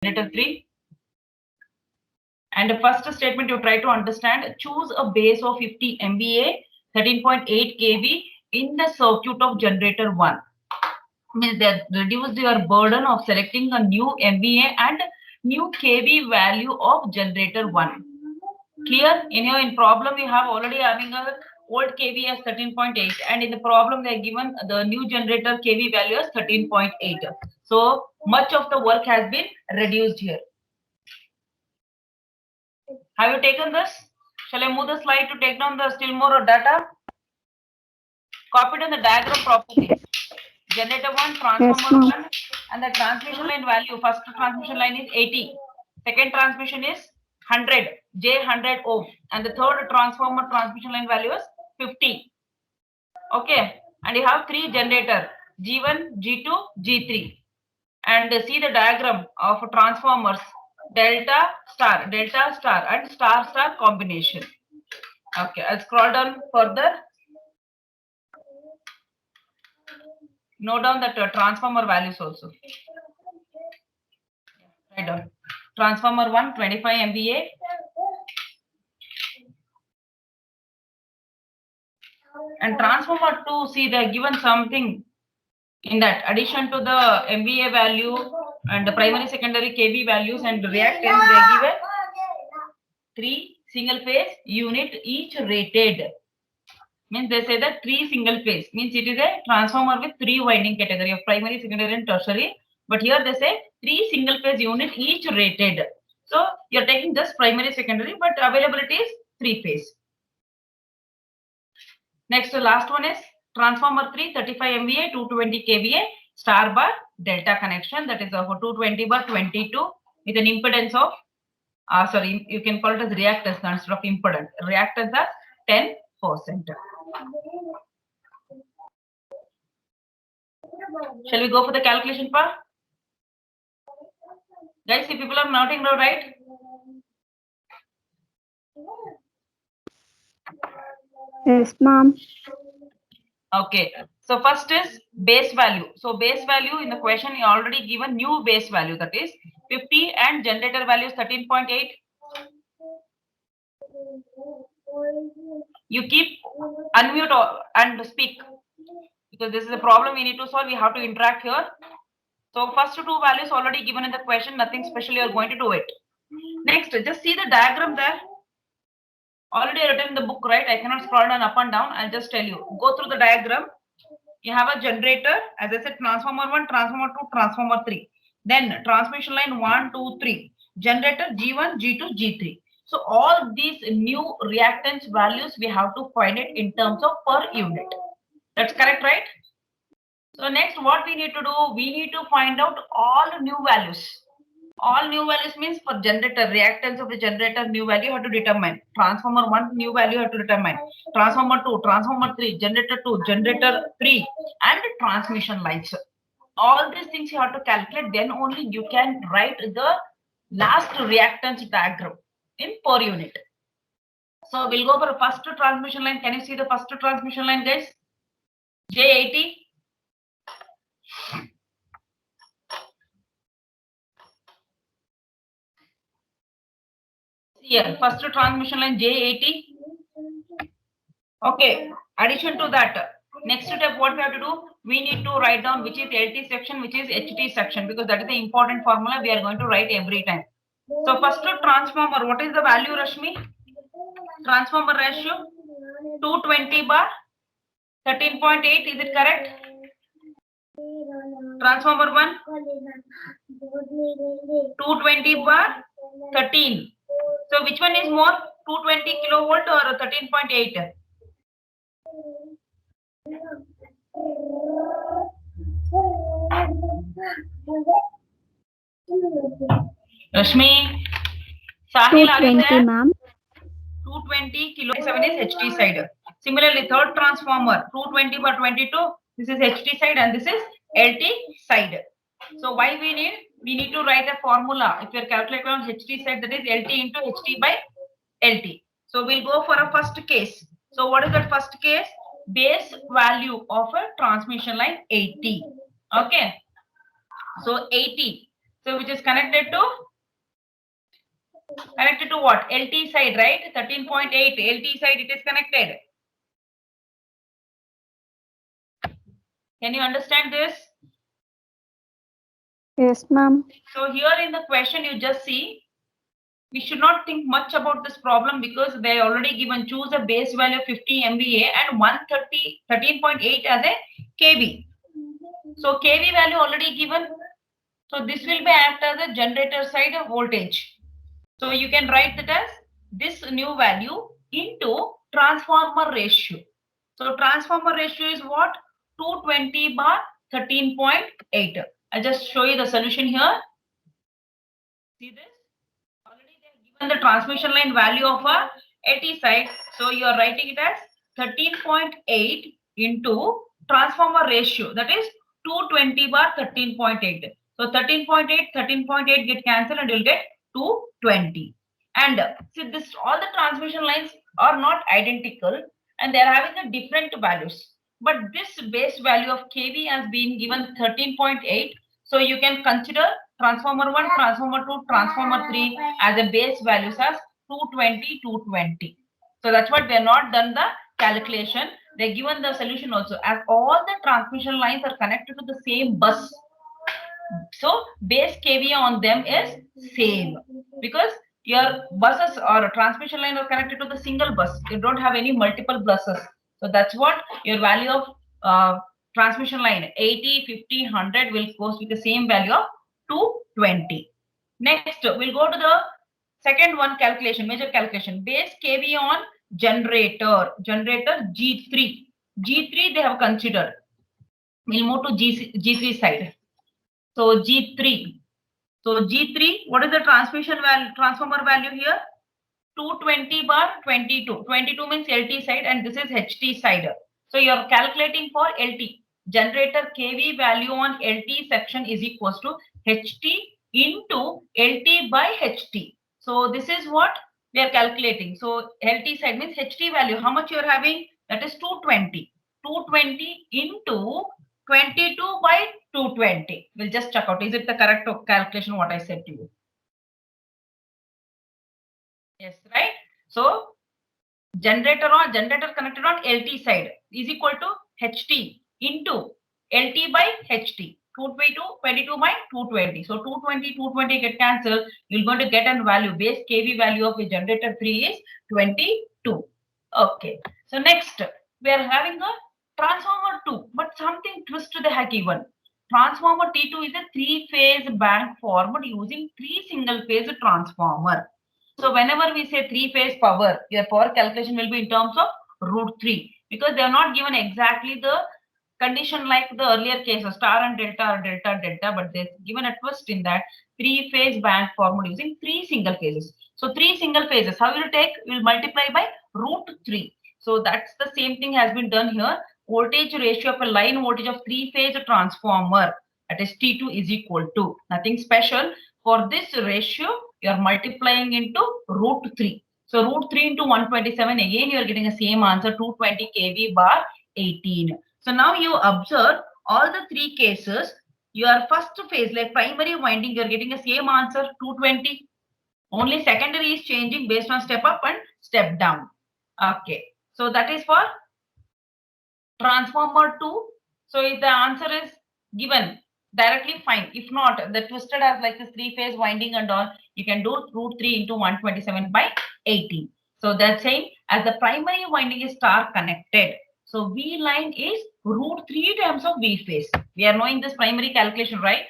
generator 3. And the first statement you try to understand, choose a base of 50 MVA, 13.8 kV in the circuit of generator 1. Means that reduce your burden of selecting a new MVA and new kV value of generator 1. Clear? In problem you have already having a old kV as 13.8, and in the problem they are given the new generator kV value as 13.8. So much of the work has been reduced here. Have you taken this? Shall I move the slide to take down the still more data? Copied on the diagram properly. Generator 1, transformer 1, and the transmission line value. First transmission line is 80. Second transmission is 100, J100 ohm. And the third transformer transmission line value is 50. Okay. And you have 3 generator, G1, G2, G3. And see the diagram of transformers, delta star, and star combination. Okay, I'll scroll down further. Note down that transformer values also. Write down. Transformer 1, 25 MVA. And transformer 2, see they are given something in that. Addition to the MVA value and the primary secondary kV values and reactance, they are given 3 single phase unit each rated. Means they say that 3 single phase, means it is a transformer with 3 winding category of primary, secondary and tertiary. But here they say 3 single phase unit each rated. So you're taking just primary, secondary, but availability is 3 phase. Next, the last one is transformer 3, 35 MVA, 220 kVA, star bar delta connection, that is for 220 bar 22 with an impedance of, sorry, you can call it as reactance instead of impedance. Reactance as 10%. Shall we go for the calculation part? Guys, if people are noting now, right? Yes, ma'am. Okay. So first is base value. So base value in the question you already given new base value, that is 50, and generator value is 13.8. You keep unmute and speak, because this is a problem we need to solve. We have to interact here. So first 2 values already given in the question, nothing special, you are going to do it. Next, just see the diagram there. Already written in the book, right? I cannot scroll down up and down. I'll just tell you. Go through the diagram. You have a generator, as I said, transformer 1, transformer 2, transformer 3. Then transmission line 1, 2, 3. Generator G1, G2, G3. So all these new reactance values, we have to find it in terms of per unit. That's correct, right? So next, what we need to do, we need to find out all new values. All new values means for generator, reactance of the generator, new value you have to determine. Transformer 1, new value you have to determine. Transformer 2, transformer 3, generator 2, generator 3, and transmission lines. All these things you have to calculate, then only you can write the last reactance diagram in per unit. So we'll go for a first transmission line. Can you see the first transmission line, guys? J80. Here, first transmission line J80. Okay, addition to that, next step what we have to do, we need to write down which is LT section, which is HT section, because that is the important formula we are going to write every time. So first transformer, what is the value, Rashmi? Transformer ratio 220 bar 13.8, is it correct? Transformer 1 220 bar 13. So which one is more, 220 kilovolt or 13.8? Rashmi, Sahil, 220, ma'am. 220 kilo 7 is HT side. Similarly, third transformer 220 by 22. This is HT side and this is LT side. So why we need to write a formula. If you are calculating on HT side, that is LT into HT by LT. So we'll go for a first case. So what is that first case? Base value of a transmission line 80. Okay. So 80. So So which is connected to what? LT side, right? 13.8 LT side it is connected. Can you understand this? Yes, ma'am. So here in the question you just see, we should not think much about this problem because they already given choose a base value of 50 MVA and 13.8 as a kV. So kV value already given. So this will be act as a generator side of voltage. So you can write that as this new value into transformer ratio. So transformer ratio is what? 220 bar 13.8. I just show you the solution here. See this? Already they have given the transmission line value of a LT side. So you are writing it as 13.8 into transformer ratio. That is 220 bar 13.8. So 13.8 get cancelled and you'll get 220. And see this, all the transmission lines are not identical and they are having a different values. But this base value of kV has been given 13.8. So you can consider transformer 1, transformer 2, transformer 3 as a base values as 220, 220. So that's what they are not done the calculation. They given the solution also as all the transmission lines are connected to the same bus. So base kVA on them is same because your buses or transmission line are connected to the single bus. You don't have any multiple buses. So that's what your value of transmission line 80, 50, 100 will goes with the same value of 220. Next, we'll go to the second one calculation, major calculation. Base kVA on generator G3. G3 they have considered. We'll move to G3 side. So G3. So G3, what is the transformer value here? 220 bar 22. 22 means LT side and this is HT side. So you are calculating for LT. Generator kV value on LT section is equals to HT into LT by HT. So this is what we are calculating. So LT side means HT value. How much you are having? That is 220. 220 into 22 by 220. We'll just check out. Is it the correct calculation what I said to you? Yes, right? So generator connected on LT side is equal to HT into LT by HT. 22 by 220. So 220 get cancelled. You're going to get a value. Base kV value of a generator 3 is 22. Okay. So next we are having a transformer 2, but something twist they have given. Transformer T2 is a 3-phase bank formed using 3 single-phase transformer. So whenever we say 3-phase power, your power calculation will be in terms of √3 because they are not given exactly the condition like the earlier cases, star and delta or delta, but they've given a twist in that 3-phase bank formed using 3 single phases. So 3 single phases, how will you take? You will multiply by √3. So that's the same thing has been done here. Voltage ratio of a line voltage of 3-phase transformer, that is T2 is equal to nothing special. For this ratio, you are multiplying into √3. So √3 into 127, again you are getting the same answer, 220 kV bar 18. So now you observe all the 3 cases, your first phase like primary winding, you are getting the same answer, 220. Only secondary is changing based on step up and step down. Okay. So that is for transformer 2. So if the answer is given directly, fine. If not, the twisted has like this 3-phase winding and all, you can do √3 into 127 by 18. So that's saying as the primary winding is star connected. So V line is √3 times of V phase. We are knowing this primary calculation, right?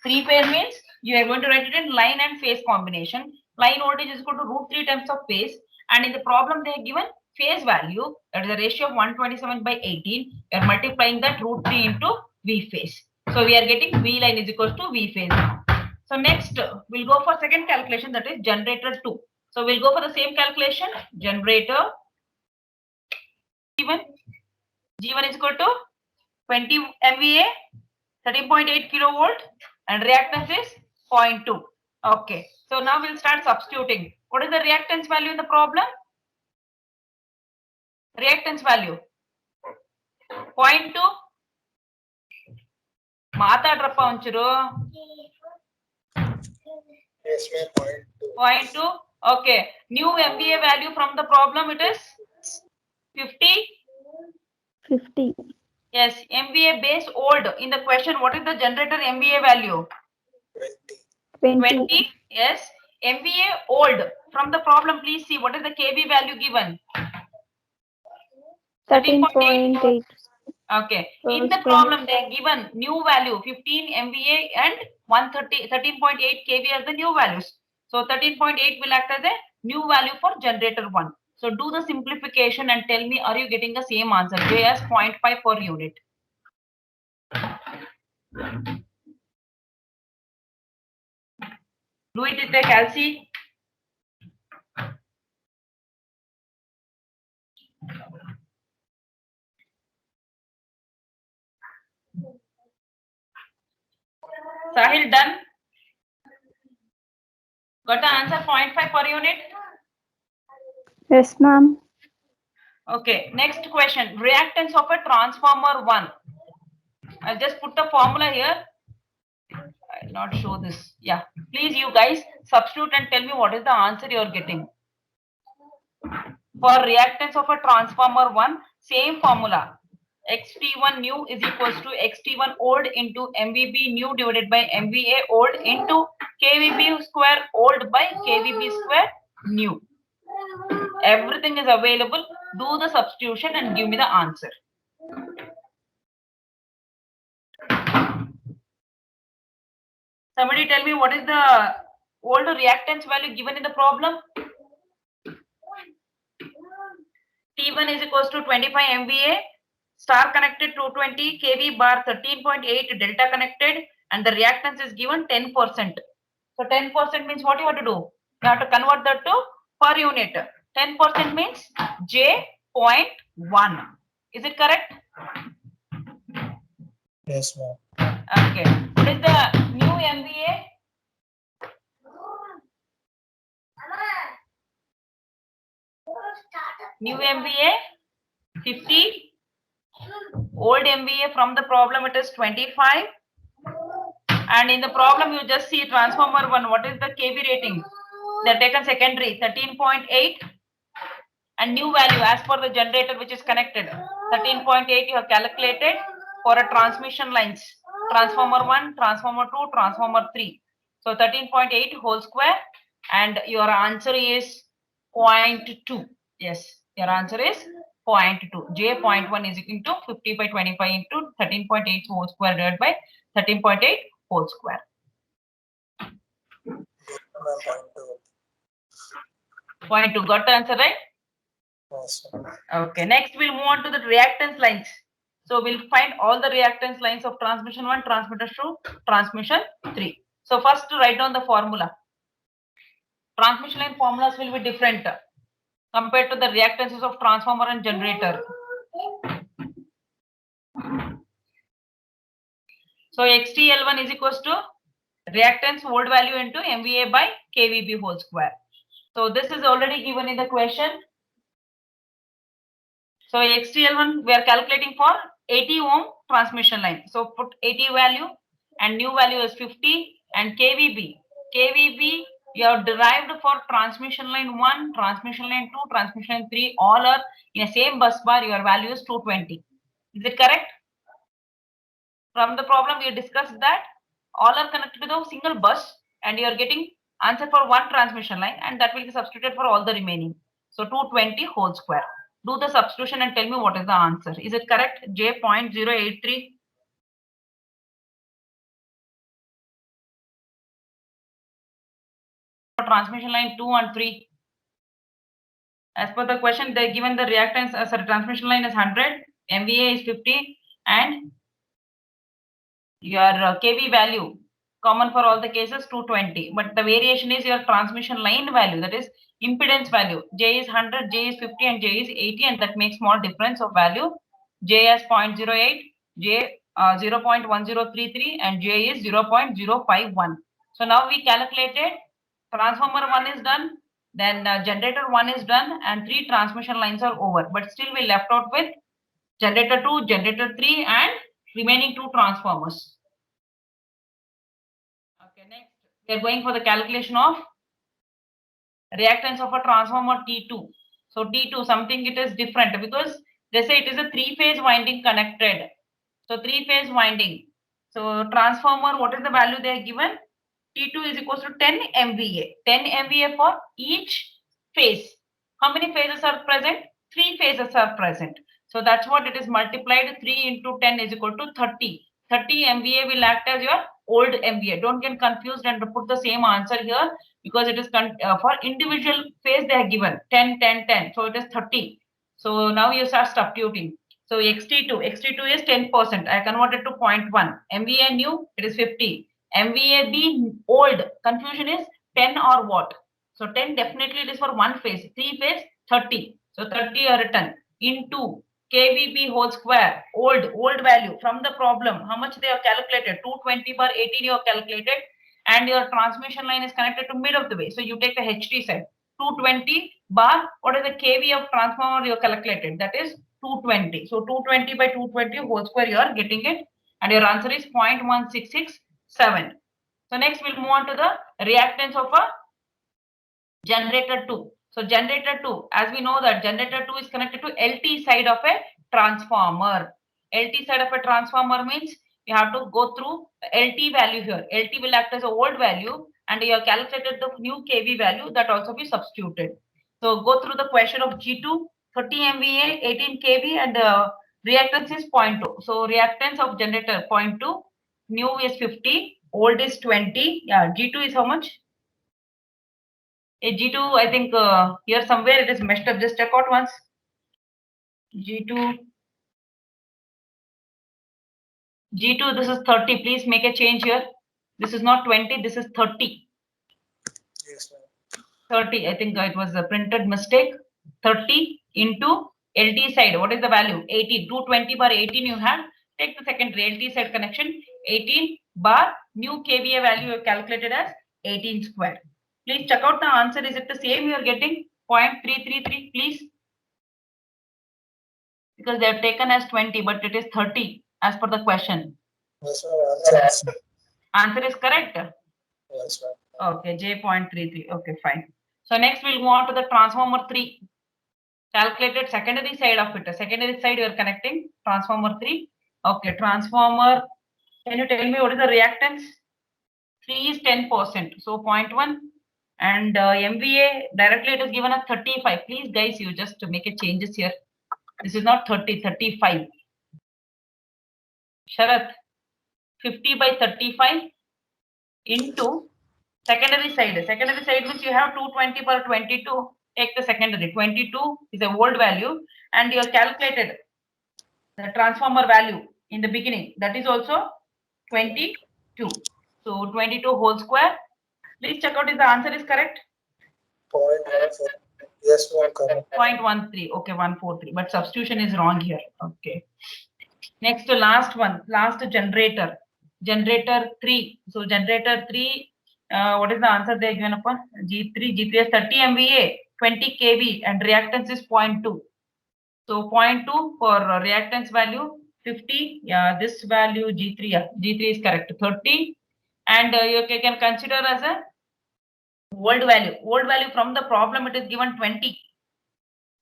3-phase means you are going to write it in line and phase combination. Line voltage is equal to √3 times of phase. And in the problem they have given phase value, that is the ratio of 127 by 18. You are multiplying that √3 into V phase. So we are getting V line is equal to V phase now. So next we'll go for second calculation, that is generator 2. So we'll go for the same calculation. Generator G1 is equal to 20 MVA, 13.8 kilovolt, and reactance is 0.2. Okay. So now we'll start substituting. What is the reactance value in the problem? Reactance value 0.2. Maatadrappa onchuru. Yes, ma'am. 0.2. 0.2. Okay. New MVA value from the problem, it is 50. 50. Yes. MVA base old. In the question, what is the generator MVA value? 20. 20. Yes. MVA old. From the problem, please see what is the kV value given. 13.8. Okay. In the problem, they are given new value 15 MVA and 13.8 kV as the new values. So 13.8 will act as a new value for generator 1. So do the simplification and tell me, are you getting the same answer? J as 0.5 per unit. Do it with a calci. Sahil, done? Got the answer 0.5 per unit? Yes, ma'am. Okay, next question. Reactance of a transformer 1. I'll just put the formula here. I'll not show this. Yeah, please you guys substitute and tell me what is the answer you are getting. For reactance of a transformer 1, same formula. XT1 new is equals to XT1 old into MVB new divided by MVA old into KVB square old by KVB square new. Everything is available. Do the substitution and give me the answer. Somebody tell me what is the old reactance value given in the problem? T1 is equals to 25 MVA, star connected 220 kV bar 13.8 delta connected, and the reactance is given 10%. So 10% means what you have to do? You have to convert that to per unit. 10% means J.1. Is it correct? Yes, ma'am. Okay. What is the new MVA? New MVA 50. Old MVA from the problem it is 25. And in the problem you just see transformer 1. What is the kV rating? They are taken secondary 13.8. And new value as per the generator which is connected 13.8 you have calculated for a transmission lines. Transformer 1, transformer 2, transformer 3. So 13.8 whole square and your answer is 0.2. Yes, your answer is 0.2. J 0.1 is equal to 50 by 25 into 13.8 whole square divided by 13.8 whole square. Ma'am, 0.2. 0.2. Got the answer right? Yes, ma'am. Okay, next we'll move on to the reactance lines. So we'll find all the reactance lines of transmission 1, transmitter 2, transmission 3. So first to write down the formula. Transmission line formulas will be different compared to the reactances of transformer and generator. So XTL1 is equals to reactance volt value into MVA by KVB whole square. So this is already given in the question. So XTL1 we are calculating for 80 ohm transmission line. So put 80 value and new value is 50 and KVB. KVB you have derived for transmission line 1, transmission line 2, transmission line 3 all are in a same bus bar, your value is 220. Is it correct? From the problem we discussed that all are connected to the single bus and you are getting answer for one transmission line and that will be substituted for all the remaining. So 220 whole square. Do the substitution and tell me what is the answer. Is it correct? J 0.083. Transmission line 2 and 3. As per the question, they given the reactance as a transmission line is 100, MVA is 50, and your kV value common for all the cases 220. But the variation is your transmission line value, that is impedance value. J is 100, J is 50, and J is 80, and that makes small difference of value. J as 0.08, J 0.1033, and J is 0.051. So now we calculated transformer 1 is done, then generator 1 is done, and 3 transmission lines are over. But still we left out with generator 2, generator 3, and remaining 2 transformers. Okay, next We are going for the calculation of reactance of a transformer T2. So T2 something it is different because they say it is a three-phase winding connected. So three-phase winding. So transformer, what is the value they are given? T2 is equals to 10 MVA. 10 MVA for each phase. How many phases are present? 3 phases are present. So that's what it is multiplied. 3 into 10 is equal to 30. 30 MVA will act as your old MVA. Don't get confused and put the same answer here because it is for individual phase they are given 10, 10, 10. So it is 30. So now you start substituting. So XT2 is 10%. I converted to 0.1. MVA new, it is 50. MVAB old, confusion is 10 or what. So 10 definitely it is for one phase. 3 phase 30. So 30 are written into KVB whole square, old value from the problem. How much they have calculated? 220 bar 18 you have calculated, and your transmission line is connected to mid of the way. So you take the HT side. 220 bar, what is the KV of transformer you have calculated? That is 220. So 220 by 220 whole square you are getting it, and your answer is 0.1667. So next we'll move on to the reactance of a generator 2. So generator 2, as we know that generator 2 is connected to LT side of a transformer. LT side of a transformer means you have to go through LT value here. LT will act as a old value, and you have calculated the new KV value that also be substituted. So go through the question of G2, 30 MVA, 18 KV, and reactance is 0.2. So reactance of generator 0.2, new is 50, old is 20. Yeah, G2 is how much? G2, I think here somewhere it is messed up. Just check out once. G2, this is 30. Please make a change here. This is not 20, this is 30. Yes, ma'am. 30, I think it was a printed mistake. 30 into LT side. What is the value? 18. 220 bar 18 you have. Take the secondary LT side connection. 18 bar new KVA value you have calculated as 18 square. Please check out the answer. Is it the same you are getting? 0.333, please. Because they have taken as 20, but it is 30 as per the question. Yes, ma'am. Answer. Answer is correct. Yes, ma'am. Okay, J.33. Okay, fine. So next we'll go on to the transformer 3. Calculated secondary side of it. Secondary side you are connecting transformer 3. Okay, transformer. Can you tell me what is the reactance? 3 is 10%. So 0.1. And MVA directly it is given as 35. Please guys, you just make a changes here. This is not 30, 35. Sharath, 50 by 35 into secondary side. Secondary side means you have 220 per 22. Take the secondary. 22 is a old value, and you have calculated the transformer value in the beginning. That is also 22. So 22 whole square. Please check out if the answer is correct. 0.14. Yes, ma'am. Correct. 0.13. Okay, 143. But substitution is wrong here. Okay. Next, last one. Last generator. Generator 3. So generator 3. What is the answer they are given upon? G3 is 30 MVA, 20 kV, and reactance is 0.2. So 0.2 for reactance value, 50. Yeah, this value G3. Yeah, G3 is correct. 30, and you can consider as a old value. Old value from the problem it is given 20,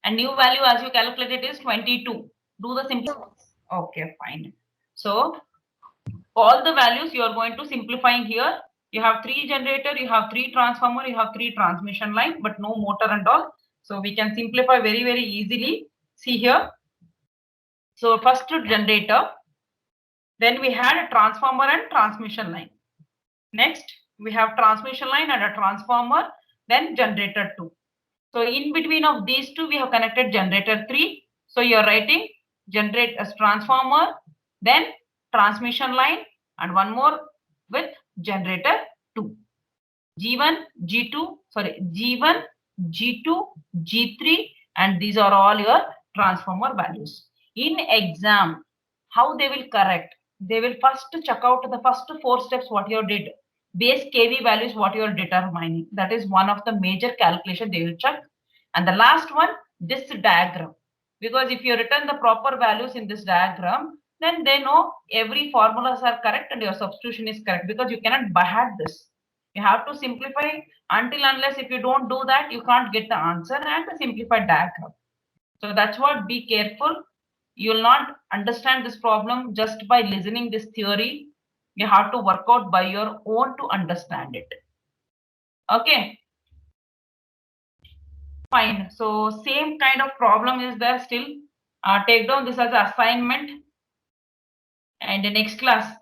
and new value as you calculate it is 22. Do the simple. Okay, fine. So all the values you are going to simplifying here. You have 3 generator, you have 3 transformer, you have 3 transmission line, but no motor and all. So we can simplify very, very easily. See here. So first generator, then we had a transformer and transmission line. Next, we have transmission line and a transformer, then generator 2. So in between of these two, we have connected generator 3. So you are writing generate as transformer, then transmission line, and one more with generator 2. G1, G2, G1, G2, G3, and these are all your transformer values. In exam, how they will correct? They will first check out the first 4 steps what you did. Base KV values what you are determining. That is one of the major calculation they will check. And the last one, this diagram. Because if you return the proper values in this diagram, then they know every formulas are correct and your substitution is correct, because you cannot by heart this. You have to simplify until unless if you don't do that, you can't get the answer and the simplified diagram. So that's what, be careful. You will not understand this problem just by listening this theory. You have to work out by your own to understand it. Okay. Fine. So same kind of problem is there still. Take down this as an assignment. And the next class,